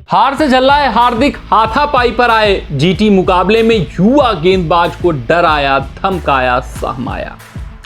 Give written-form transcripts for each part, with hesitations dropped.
हार से झल्लाए हार्दिक हाथापाई पर आए। जीटी मुकाबले में युवा गेंदबाज को डराया, धमकाया, सहमाया।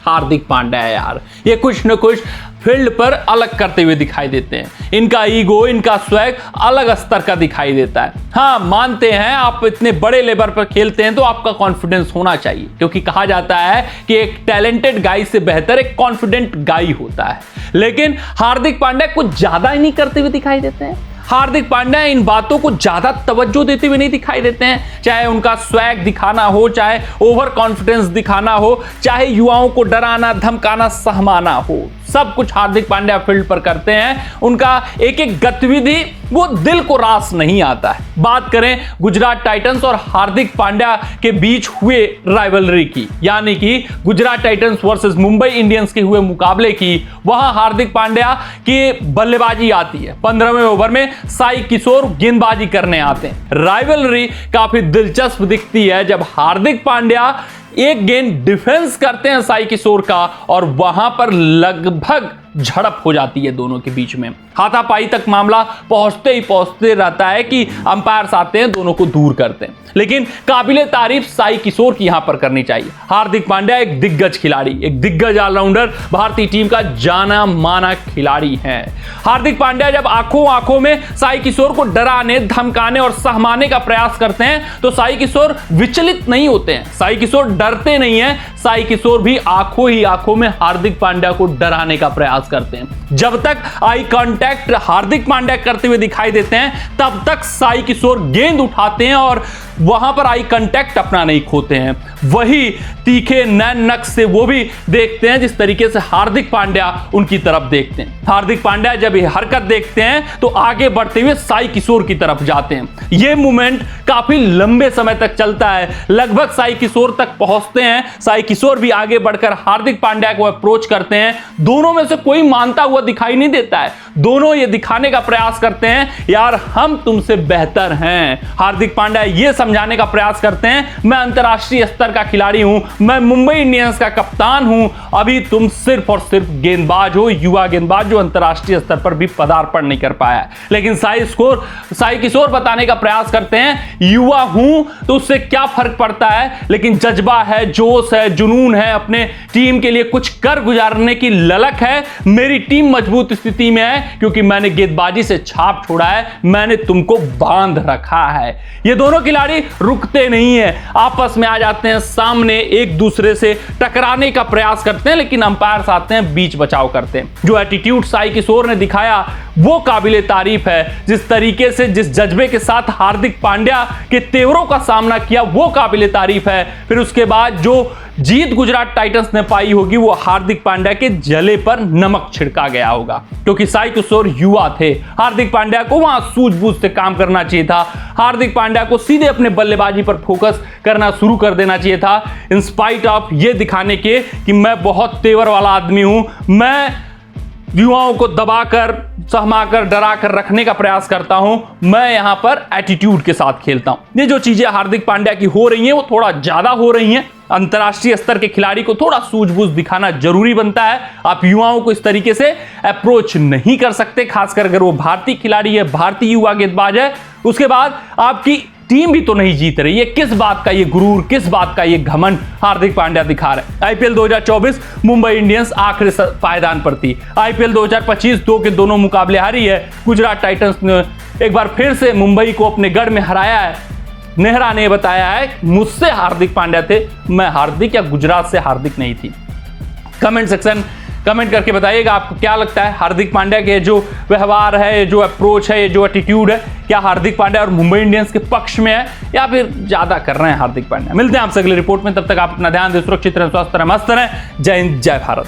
हार्दिक पांड्या यार, ये कुछ न कुछ फील्ड पर अलग करते हुए दिखाई देते हैं। इनका ईगो, इनका स्वैग अलग स्तर का दिखाई देता है। हाँ, मानते हैं आप इतने बड़े लेवल पर खेलते हैं तो आपका कॉन्फिडेंस होना चाहिए, क्योंकि कहा जाता है कि एक टैलेंटेड गाय से बेहतर एक कॉन्फिडेंट गाय होता है। लेकिन हार्दिक पांड्या कुछ ज्यादा ही नहीं करते हुए दिखाई देते हैं। हार्दिक पांड्या इन बातों को ज्यादा तवज्जो देते हुए नहीं दिखाई देते हैं। चाहे उनका स्वैग दिखाना हो, चाहे ओवर कॉन्फिडेंस दिखाना हो, चाहे युवाओं को डराना, धमकाना, सहमाना हो, सब कुछ हार्दिक पांड्या फील्ड पर करते हैं। उनका एक एक गतिविधि वो दिल को रास नहीं आता है। बात करें गुजरात टाइटंस और हार्दिक पांड्या के बीच हुए राइवलरी की, यानी कि Gujarat Titans versus Mumbai Indians के हुए मुकाबले की, वहां हार्दिक पांड्या की बल्लेबाजी आती है। 15वें ओवर में साई किशोर गेंदबाजी करने आते हैं। राइवलरी काफी दिलचस्प दिखती है जब हार्दिक पांड्या एक गेंद डिफेंस करते हैं साई किशोर का, और वहां पर लगभग झड़प हो जाती है दोनों के बीच में। हाथापाई तक मामला पहुंचते रहता है कि अंपायर्स आते हैं, दोनों को दूर करते हैं। लेकिन काबिले तारीफ साई किशोर की यहां पर करनी चाहिए। हार्दिक पांड्या एक दिग्गज खिलाड़ी, एक दिग्गज ऑलराउंडर, भारतीय टीम का जाना माना खिलाड़ी है। हार्दिक पांड्या जब आंखों में साई किशोर को डराने, धमकाने और सहमाने का प्रयास करते हैं तो साई किशोर विचलित नहीं होते हैं। साई किशोर डरते नहीं है। साई किशोर भी आंखों में हार्दिक पांड्या को डराने का प्रयास करते हैं। जब तक आई कांटेक्ट हार्दिक पांड्या करते हुए दिखाई देते हैं तब तक साई किशोर गेंद उठाते हैं और वहां पर आई कांटेक्ट अपना नहीं खोते हैं। वही तीखे नैन नक्श से वो भी देखते हैं जिस तरीके से हार्दिक पांड्या उनकी तरफ देखते हैं। हार्दिक पांड्या जब ये हरकत देखते हैं तो आगे बढ़ते हुए साई किशोर की तरफ जाते हैं। ये मूवमेंट काफी लंबे समय तक चलता है, लगभग साई किशोर तक पहुंचते हैं। साई किशोर भी आगे बढ़कर हार्दिक पांड्या को अप्रोच करते हैं। दोनों में से कोई मानता हुआ दिखाई नहीं देता है। दोनों ये दिखाने का प्रयास करते हैं, यार हम तुमसे बेहतर हैं। हार्दिक पांड्या ये समझाने का प्रयास करते हैं, मैं अंतरराष्ट्रीय स्तर का खिलाड़ी हूं, मैं मुंबई इंडियंस का कप्तान हूं, अभी तुम सिर्फ और सिर्फ गेंदबाज हो, युवा गेंदबाज जो अंतरराष्ट्रीय स्तर पर भी पदार्पण नहीं कर पाया है। लेकिन साई किशोर बताने का प्रयास करते हैं, युवा हूं तो उससे क्या फर्क पड़ता है, लेकिन जज्बा है, जोश है, जुनून है, अपने टीम के लिए कुछ कर गुजारने की ललक है। मेरी टीम मजबूत स्थिति में है क्योंकि मैंने गेंदबाजी से छाप छोड़ा है, मैंने तुमको बांध रखा है। ये दोनों खिलाड़ी रुकते नहीं है, आपस में आ जाते हैं सामने, एक दूसरे से टकराने का प्रयास करते हैं, लेकिन अंपायर्स आते हैं, बीच बचाव करते हैं। जो एटीट्यूड साई किशोर ने दिखाया वो काबिले तारीफ है। जिस तरीके से, जिस जज्बे के साथ हार्दिक पांड्या के तेवरों का सामना किया वो काबिले तारीफ है। फिर उसके बाद जो जीत गुजरात टाइटंस ने पाई होगी वो हार्दिक पांड्या के जले पर नमक छिड़का गया होगा, क्योंकि साई किशोर युवा थे। हार्दिक पांड्या को वहां सूझबूझ से काम करना चाहिए था। हार्दिक पांड्या को सीधे अपने बल्लेबाजी पर फोकस करना शुरू कर देना चाहिए था, इन स्पाइट ऑफ ये दिखाने के कि मैं बहुत तेवर वाला आदमी हूं, मैं युवाओं को दबाकर, सहमाकर, डराकर रखने का प्रयास करता हूं, मैं यहां पर एटीट्यूड के साथ खेलता हूं। ये जो चीजें हार्दिक पांड्या की हो रही हैं वो थोड़ा ज्यादा हो रही हैं। अंतरराष्ट्रीय स्तर के खिलाड़ी को थोड़ा सूझबूझ दिखाना जरूरी बनता है। आप युवाओं को इस तरीके से अप्रोच नहीं कर सकते, खासकर अगर वो भारतीय खिलाड़ी है, भारतीय युवा गेंदबाज है। उसके बाद आपकी टीम भी तो नहीं जीत रही है, किस बात का ये गुरूर, किस बात का ये घमंड हार्दिक पांड्या दिखा रहे हैं। आईपीएल 2024 मुंबई इंडियंस आखिरी पायदान पर थी। आईपीएल 2025 दो के दोनों मुकाबले हारी है। गुजरात टाइटंस ने एक बार फिर से मुंबई को अपने गढ़ में हराया है। नेहरा ने बताया है मुझसे हार्दिक पांड्या थे, मैं हार्दिक या गुजरात से हार्दिक नहीं थी। कमेंट सेक्शन कमेंट करके बताइएगा आपको क्या लगता है, हार्दिक पांड्या के जो व्यवहार है, जो अप्रोच है, जो एटीट्यूड है, क्या हार्दिक पांड्या और मुंबई इंडियंस के पक्ष में है या फिर ज्यादा कर रहे हैं हार्दिक पांड्या। मिलते हैं आपसे अगली रिपोर्ट में, तब तक आप अपना ध्यान दें, सुरक्षित रहें, स्वस्थ रहें, मस्त रहें। जय हिंद, जय भारत।